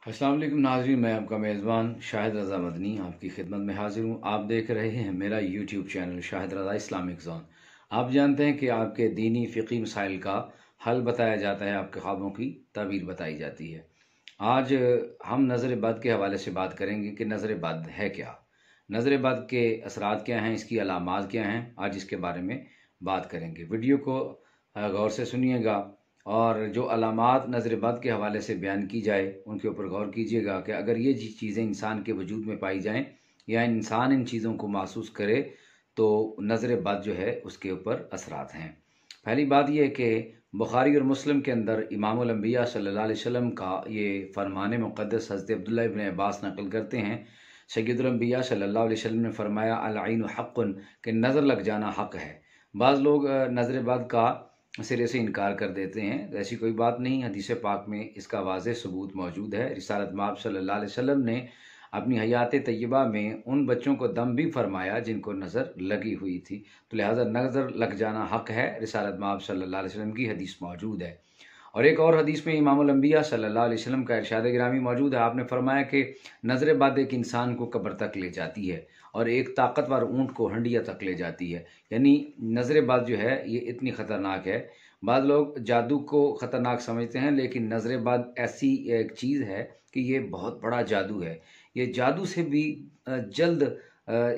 अस्सलाम वालेकुम नाज़रीन, मैं आपका मेज़बान शाहिद रज़ा मदनी आपकी खिदमत में हाजिर हूँ। आप देख रहे हैं मेरा यूट्यूब चैनल शाहिद रज़ा इस्लामिक ज़ोन। आप जानते हैं कि आपके दीनी फ़िक़ी मसाइल का हल बताया जाता है, आपके ख्वाबों की ताबीर बताई जाती है। आज हम नज़र बद के हवाले से बात करेंगे कि नज़र बद है क्या, नज़र बद के असरात क्या हैं, इसकी अलामात क्या हैं। आज इसके बारे में बात करेंगे। वीडियो को गौर से सुनिएगा और जो अलामात नज़र बद के हवाले से बयान की जाए उनके ऊपर गौर कीजिएगा कि अगर ये चीज़ें इंसान के वजूद में पाई जाएं या इंसान इन चीज़ों को महसूस करे तो नज़र बद जो है उसके ऊपर असरात हैं। पहली बात यह कि बुखारी और मुस्लिम के अंदर इमामुल अंबिया सल्लल्लाहु अलैहि वसल्लम का ये फरमान मुक़द्दस हज़रत अब्दुल्लाह इब्न अब्बास नकल करते हैं। सय्यदुल अंबिया सल्लल्लाहु अलैहि वसल्लम ने फरमाया अल ऐनु हक़्क़ुन, कि नज़र लग जाना हक़ है। बाज़ लोग नज़र बद का सिरे से इनकार कर देते हैं, तो ऐसी कोई बात नहीं। हदीस पाक में इसका वाज़ेह सबूत मौजूद है। रिसालत माब सल्लल्लाहु अलैहि वसल्लम ने अपनी हयात तय्यबा में उन बच्चों को दम भी फरमाया जिनको नज़र लगी हुई थी, तो लिहाजा नज़र लग जाना हक़ है। रिसालत माब सल्लल्लाहु अलैहि वसल्लम की हदीस मौजूद है। और एक और हदीस में इमामुल अंबिया सल्लल्लाहु अलैहि वसल्लम का इरशाद गिरामी मौजूद है। आपने फरमाया कि नज़र बद एक इंसान को कब्र तक ले जाती है और एक ताकतवर ऊँट को हंडिया तक ले जाती है। यानी नज़र बद जो है ये इतनी ख़तरनाक है। बाद लोग जादू को ख़तरनाक समझते हैं, लेकिन नज़र बद ऐसी एक चीज़ है कि ये बहुत बड़ा जादू है। ये जादू से भी जल्द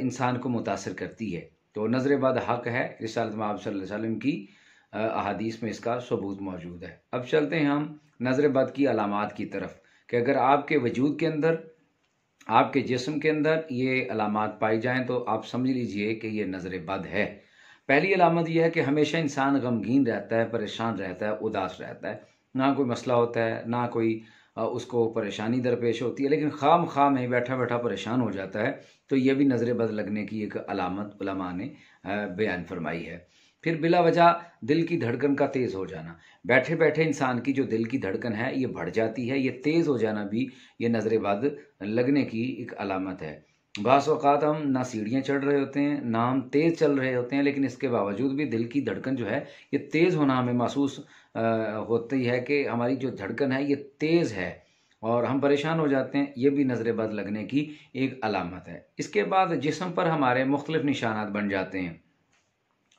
इंसान को मुतासर करती है। तो नज़र बद हक़ है। रिसालत माब सल्लल्लाहु अलैहि वसल्लम की अहादीस में इसका सबूत मौजूद है। अब चलते हैं हम नज़र बद की अलामात की तरफ कि अगर आपके वजूद के अंदर, आपके जिस्म के अंदर ये अलामात पाई जाएं तो आप समझ लीजिए कि ये नज़र बद है। पहली अलामत यह है कि हमेशा इंसान गमगीन रहता है, परेशान रहता है, उदास रहता है। ना कोई मसला होता है, ना कोई उसको परेशानी दरपेश होती है, लेकिन खाम खा में बैठा बैठा परेशान हो जाता है। तो ये भी नज़र बद लगने की एक अलामत उलमा ने बयान फरमाई है। फिर बिला वजह दिल की धड़कन का तेज़ हो जाना, बैठे बैठे इंसान की जो दिल की धड़कन है ये बढ़ जाती है, ये तेज़ हो जाना भी ये नज़र बद लगने की एक अलामत है। बाज़ औक़ात हम ना सीढ़ियाँ चढ़ रहे होते हैं, ना हम तेज़ चल रहे होते हैं, लेकिन इसके बावजूद भी दिल की धड़कन जो है ये तेज़ होना हमें महसूस होती है कि हमारी जो धड़कन है ये तेज़ है और हम परेशान हो जाते हैं। ये भी नज़र बद लगने की एक अलामत है। इसके बाद जिस्म पर हमारे मुख्तलिफ़ निशानात बन जाते हैं।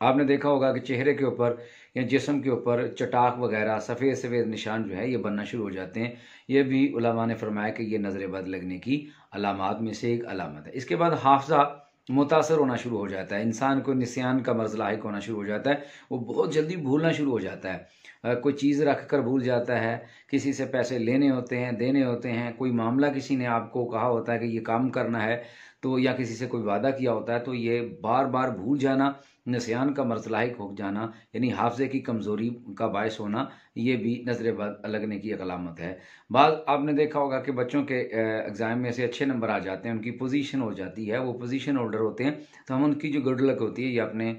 आपने देखा होगा कि चेहरे के ऊपर या जिस्म के ऊपर चटाक वगैरह सफ़ेद सफ़ेद निशान जो है ये बनना शुरू हो जाते हैं। ये भी उलमा ने फरमाया कि ये नज़र बद लगने की अलामात में से एक अलामत है। इसके बाद हाफ़ज़ा मुतासर होना शुरू हो जाता है। इंसान को निस्यान का मर्ज़ लाहिक होना शुरू हो जाता है। वो बहुत जल्दी भूलना शुरू हो जाता है। कोई चीज़ रख कर भूल जाता है, किसी से पैसे लेने होते हैं, देने होते हैं, कोई मामला किसी ने आपको कहा होता है कि ये काम करना है, तो या किसी से कोई वादा किया होता है, तो ये बार बार भूल जाना, निस्यान का मर्ज़ लाहिक हो जाना, यानी हाफ़ज़े की कमज़ोरी का बायस होना, ये भी नज़र बद लगने की एक अलामत है। बाद आपने देखा होगा कि बच्चों के एग्ज़ाम में से अच्छे नंबर आ जाते हैं, उनकी पोजीशन हो जाती है, वो पोजीशन होल्डर होते हैं, तो हम उनकी जो गुड लक होती है ये अपने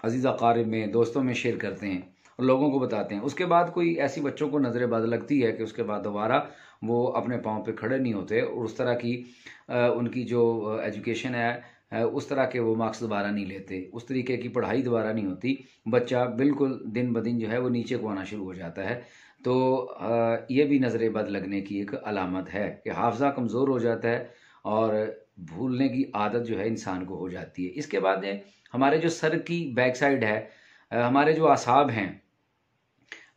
अज़ीज़ अक़ारिब में, दोस्तों में शेयर करते हैं और लोगों को बताते हैं। उसके बाद कोई ऐसी बच्चों को नज़र बद लगती है कि उसके बाद दोबारा वो अपने पाँव पे खड़े नहीं होते और उस तरह की उनकी जो एजुकेशन है उस तरह के वो मार्क्स दोबारा नहीं लेते, उस तरीके की पढ़ाई दोबारा नहीं होती। बच्चा बिल्कुल दिन ब दिन जो है वो नीचे को आना शुरू हो जाता है। तो ये भी नज़र बद लगने की एक अलामत है कि हाफ़ज़ा कमज़ोर हो जाता है और भूलने की आदत जो है इंसान को हो जाती है। इसके बाद हमारे जो सर की बैक साइड है, हमारे जो आसाब हैं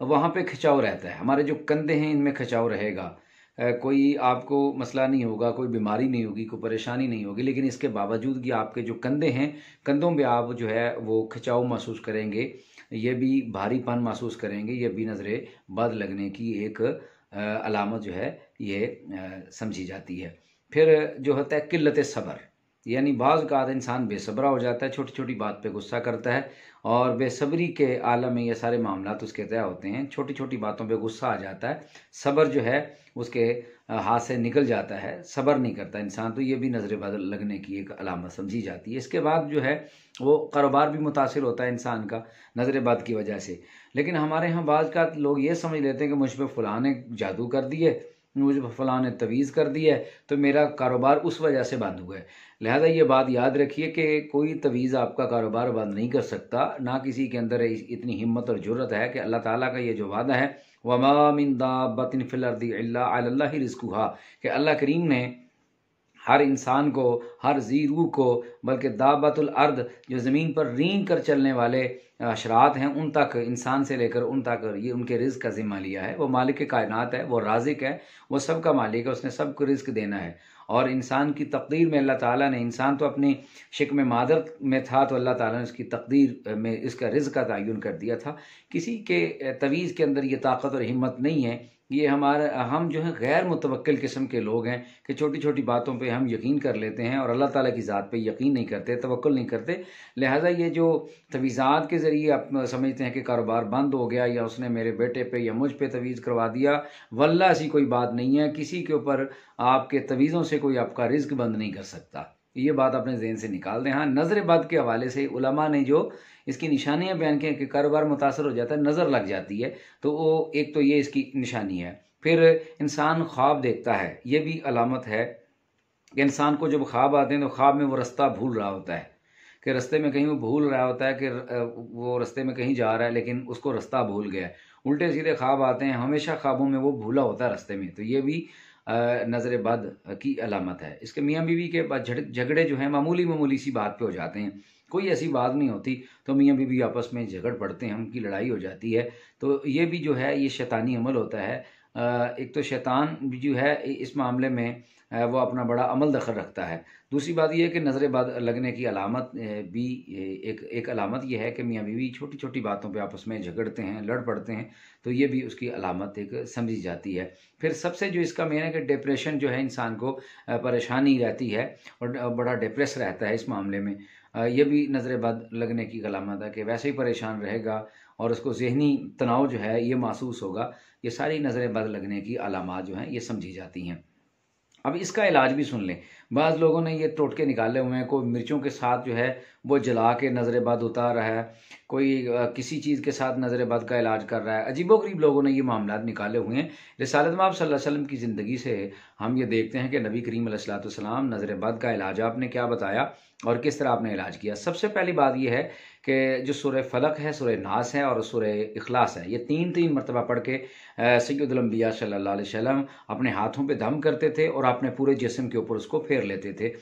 वहाँ पे खिंचाव रहता है। हमारे जो कंधे हैं इनमें खिंचाव रहेगा। कोई आपको मसला नहीं होगा, कोई बीमारी नहीं होगी, कोई परेशानी नहीं होगी, लेकिन इसके बावजूद भी आपके जो कंधे हैं, कंधों पे आप जो है वो खिंचाव महसूस करेंगे, ये भी भारीपन महसूस करेंगे। ये भी नज़र बद लगने की एक अलामत जो है ये समझी जाती है। फिर जो होता है किल्लत सब्र, यानी बाज़ औक़ात इंसान बेसब्रा हो जाता है, छोटी छोटी बात पे गुस्सा करता है और बेसब्री के आलम में ये सारे मामलात उसके तय होते हैं। छोटी छोटी बातों पे गुस्सा आ जाता है, सब्र जो है उसके हाथ से निकल जाता है, सब्र नहीं करता इंसान। तो ये भी नज़र बद लगने की एक अलामत समझी जाती है। इसके बाद जो है वो कारोबार भी मुतासिर होता है इंसान का नज़र बद की वजह से। लेकिन हमारे यहाँ बाज़ का लोग ये समझ लेते हैं कि मुझ पर फ़लाँ ने जादू कर दिए, मुझे फ़लाँ ने तवीज़ कर दिया है तो मेरा कारोबार उस वजह से बंद हुआ है। लिहाजा ये बात याद रखिए कि कोई तवीज़ आपका कारोबार बंद नहीं कर सकता, ना किसी के अंदर इतनी हिम्मत और जुर्रत है कि अल्लाह ताला का ये जो वादा है, वमा मिन दाब्बतिन फिल अर्दि इल्ला अलल्लाहि रिज़्कुहा, कि अल्लाह करीम ने हर इंसान को, हर ज़ी रूह को, बल्कि दाबतुल अर्द जो ज़मीन पर रींग कर चलने वाले अशरात हैं उन तक, इंसान से लेकर उन तक ये उनके रिज़्क़ का ज़िम्मा लिया है। वो मालिक कायनात है, वो राज़िक है, वो सब का मालिक है, उसने सबको रिज़्क़ देना है। और इंसान की तकदीर में अल्लाह ताला ने, इंसान तो अपनी शिक्म मादर में था तो अल्लाह ताला ने उसकी तकदीर में इसका रिज़्क़ का तयन कर दिया था। किसी के तवीज़ के अंदर ये ताकत और हिम्मत नहीं है। ये हम जो है गैर मुतवक्किल किस्म के लोग हैं कि छोटी छोटी बातों पे हम यकीन कर लेते हैं और अल्लाह ताला की ज़ात पे यकीन नहीं करते, तवक्कुल नहीं करते। लिहाजा ये जो तवीज़ात के ज़रिए आप समझते हैं कि कारोबार बंद हो गया या उसने मेरे बेटे पे या मुझ पे तवीज़ करवा दिया, वल्लाह ऐसी कोई बात नहीं है। किसी के ऊपर आपके तवीज़ों से कोई आपका रिज़्क़ बंद नहीं कर सकता। ये बात अपने ज़हन से निकाल दें। हाँ, नज़र बद के हवाले से उलमा ने जो इसकी निशानियाँ बयान की हैं कि कारोबार मुतासर हो जाता है, नज़र लग जाती है, तो वो एक तो ये इसकी निशानी है। फिर इंसान ख्वाब देखता है, ये भी अलामत है कि इंसान को जब ख्वाब आते हैं तो ख्वाब में वो रास्ता भूल रहा होता है, कि रास्ते में कहीं वो भूल रहा होता है कि वो रास्ते में कहीं जा रहा है लेकिन उसको रास्ता भूल गया है। उल्टे सीधे ख्वाब आते हैं, हमेशा ख्वाबों में वो भूला होता है रास्ते में, तो ये भी नज़र बद की अलामत है। इसके मियाँ बीवी के बाद झगड़े जो हैं मामूली मामूली सी बात पे हो जाते हैं, कोई ऐसी बात नहीं होती तो मियाँ बीवी आपस में झगड़ पड़ते हैं, उनकी लड़ाई हो जाती है। तो ये भी जो है ये शैतानी अमल होता है। एक तो शैतान भी जो है इस मामले में वो अपना बड़ा अमल दखल रखता है। दूसरी बात ये है कि नज़र बद लगने की अलामत भी एक अलामत ये है कि मियाँ बीवी छोटी छोटी बातों पे आपस में झगड़ते हैं, लड़ पड़ते हैं, तो ये भी उसकी अलामत एक समझी जाती है। फिर सबसे जो इसका मेन है कि डिप्रेशन जो है इंसान को परेशानी रहती है और बड़ा डिप्रेस रहता है इस मामले में। ये भी नज़र बद लगने की अलामत है कि वैसे ही परेशान रहेगा और उसको ज़हनी तनाव जो है ये महसूस होगा। ये सारी नज़र बद लगने की अलामात जो हैं ये समझी जाती हैं। अब इसका इलाज भी सुन लें। बाज़ लोगों ने ये टोटके निकाले हुए हैं, कोई मिर्चों के साथ जो है वो जला के नज़र बद उतार रहा है, कोई किसी चीज़ के साथ नज़र बद का इलाज कर रहा है। अजीबोगरीब लोगों ने ये मामलात निकाले हुए हैं। रिसालत में आप सल्लल्लाहु अलैहि वसल्लम की ज़िंदगी से हम ये देखते हैं कि नबी करीम अलैहिस्सलातु वस्सलाम नज़र बद का इलाज आपने क्या बताया और किस तरह आपने इलाज किया। सबसे पहली बात यह है कि जो सूरह फलक है, सूरह नास है और सूरह इखलास है, ये तीन मरतबा पढ़ के सैय्यदुल अंबिया सल्लल्लाहु अलैहि वसल्लम अपने हाथों पे दम करते थे और अपने पूरे जिस्म के ऊपर उसको फेर लेते थे।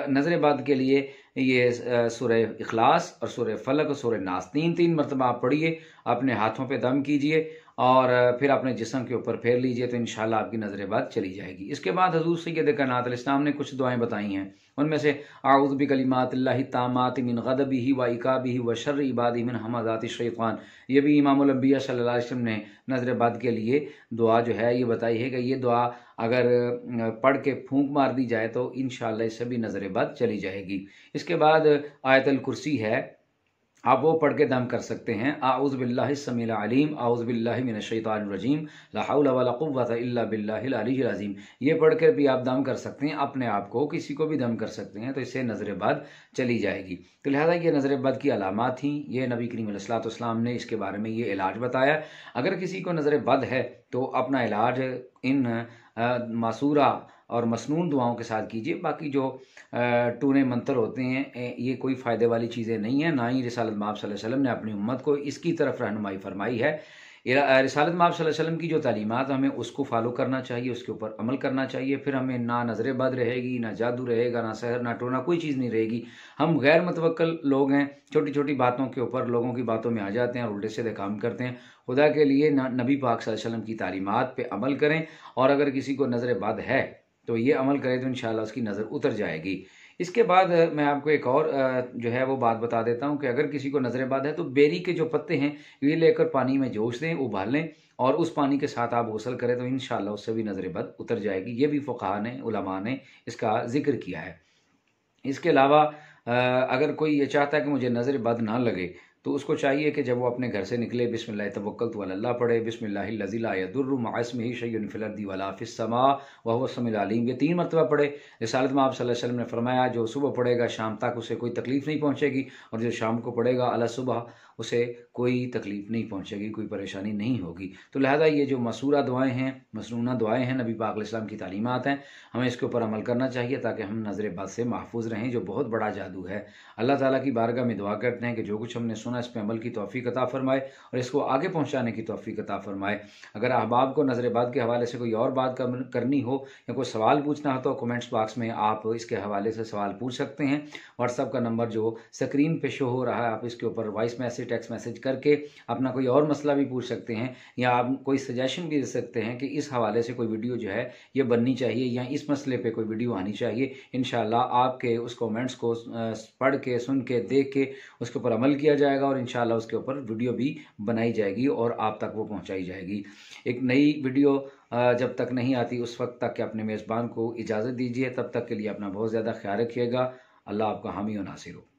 नज़र बद के लिए ये सूरह इखलास और सूरह फलक और सूरह नास तीन मरतबा आप पढ़िए, अपने हाथों पे दम कीजिए और फिर अपने जिस्म के ऊपर फेर लीजिए, तो इंशाल्लाह आपकी नज़र बद चली जाएगी। इसके बाद हज़ूर सैय्यद कायनात अलैहिस्सलाम ने कुछ दुआएं बताई हैं, उनमें से आऊज़ु बिकलिमातिल्लाहि ताम्माति मिन गज़बिही व इकाबिही व शर्रि इबादिही मिन हमाज़ाति शैतान। ये भी इमामुल अंबिया सल्लल्लाहु अलैहि वसल्लम ने नज़र बद के लिए दुआ जो है ये बताई है कि ये दुआ अगर पढ़ के फूंक मार दी जाए तो इंशाल्लाह इससे भी नज़र बद चली जाएगी। इसके बाद आयतुल कुर्सी है, आप वो पढ़ के दम कर सकते हैं। आऊज़ु बिल्लाहि समील अलीम, आऊज़ु बिल्लाहि मिनश शैतानिर रजीम, ला हौला वला कुव्वता इल्ला बिल्लाहिल अलिय्यिल अज़ीम। ये पढ़ कर भी आप दम कर सकते हैं, अपने आप को, किसी को भी दम कर सकते हैं, तो इससे नज़र बद चली जाएगी। तो लिहाजा ये नज़र बद की अलामात थी, ये नबी करीम अलैहिस्सलातु वस्सलाम ने इसके बारे में ये इलाज बताया। अगर किसी को नज़र बद है तो अपना इलाज इन मासूरा और मसनून दुआओं के साथ कीजिए। बाकी जो टूने मंत्र होते हैं ये कोई फ़ायदे वाली चीज़ें नहीं हैं, ना ही रिसालत में आप सल्लल्लाहु अलैहि वसल्लम ने अपनी उम्मत को इसकी तरफ रहनुमाई फरमाई है। रिसालत में आप सल्लल्लाहु अलैहि वसल्लम की जो तालीमात हमें उसको फॉलो करना चाहिए, उसके ऊपर अमल करना चाहिए। फिर हमें ना नज़र बद रहेगी, ना जादू रहेगा, ना सहर, ना टोना, कोई चीज़ नहीं रहेगी। हम गैर मुतवक्किल लोग हैं, छोटी छोटी बातों के ऊपर लोगों की बातों में आ जाते हैं और उल्टे सीधे काम करते हैं। खुदा के लिए नबी पाक सल्लल्लाहु अलैहि वसल्लम की तालीमात पे अमल करें और अगर किसी को नज़र बद है तो ये अमल करे तो इंशाल्लाह उसकी नज़र उतर जाएगी। इसके बाद मैं आपको एक और जो है वो बात बता देता हूँ कि अगर किसी को नज़र बद है तो बेरी के जो पत्ते हैं ये लेकर पानी में जोश दें, उबाल लें और उस पानी के साथ आप गुस्ल करें तो इंशाल्लाह उससे भी नज़र बद उतर जाएगी। ये भी फ़ुक़हा ने, उलमा ने इसका जिक्र किया है। इसके अलावा अगर कोई ये चाहता है कि मुझे नज़र बद ना लगे तो उसको चाहिए कि जब वो अपने घर से निकले बिस्मिल्लाह तवक्कलतु अल्लाह पढ़े, बिस्मिल्लाहिल्लज़ी ला यदुर्रु मअ इस्मिही शय्उन फिल अर्दि वला फिस समा व हुवस समीउल अलीम। ये 3 मरतबा पढ़े। रिसालत में आप सल्लल्लाहु अलैहि वसल्लम ने फरमाया जो सुबह पढ़ेगा शाम तक उसे कोई तकलीफ़ नहीं पहुँचेगी और जो शाम को पढ़ेगा अला सुबह उसे कोई तकलीफ नहीं पहुंचेगी, कोई परेशानी नहीं होगी। तो लिहाजा ये जो मसूरा दुआएं हैं, मसनूना दुआएं हैं, नबी पाक अलैहिस्सलाम की तालीमात हैं, हमें इसके ऊपर अमल करना चाहिए ताकि हम नज़र बद से महफूज रहें, जो बहुत बड़ा जादू है। अल्लाह ताला की बारगाह में दुआ करते हैं कि जो कुछ हमने सुना इस पर अमल की तौफीक अता फरमाए और इसको आगे पहुँचाने की तौफीक अता फरमाए। अगर अहबाब को नज़र बद के हवाले से कोई और बात करनी हो या कोई सवाल पूछना हो तो कमेंट्स बॉक्स में आप इसके हवाले से सवाल पूछ सकते हैं। व्हाट्सएप का नंबर जो स्क्रीन पे शो हो रहा है, आप इसके ऊपर वॉइस मैसेज, टेक्स्ट मैसेज करके अपना कोई और मसला भी पूछ सकते हैं या आप कोई सजेशन भी दे सकते हैं कि इस हवाले से कोई वीडियो जो है ये बननी चाहिए या इस मसले पे कोई वीडियो आनी चाहिए। इंशाल्लाह आपके उस कमेंट्स को पढ़ के, सुन के, देख के उसके ऊपर अमल किया जाएगा और इंशाल्लाह उसके ऊपर वीडियो भी बनाई जाएगी और आप तक वो पहुंचाई जाएगी। एक नई वीडियो जब तक नहीं आती उस वक्त तक कि अपने मेज़बान को इजाज़त दीजिए। तब तक के लिए अपना बहुत ज़्यादा ख्याल रखिएगा। अल्लाह आपका हामी और नासिर हो।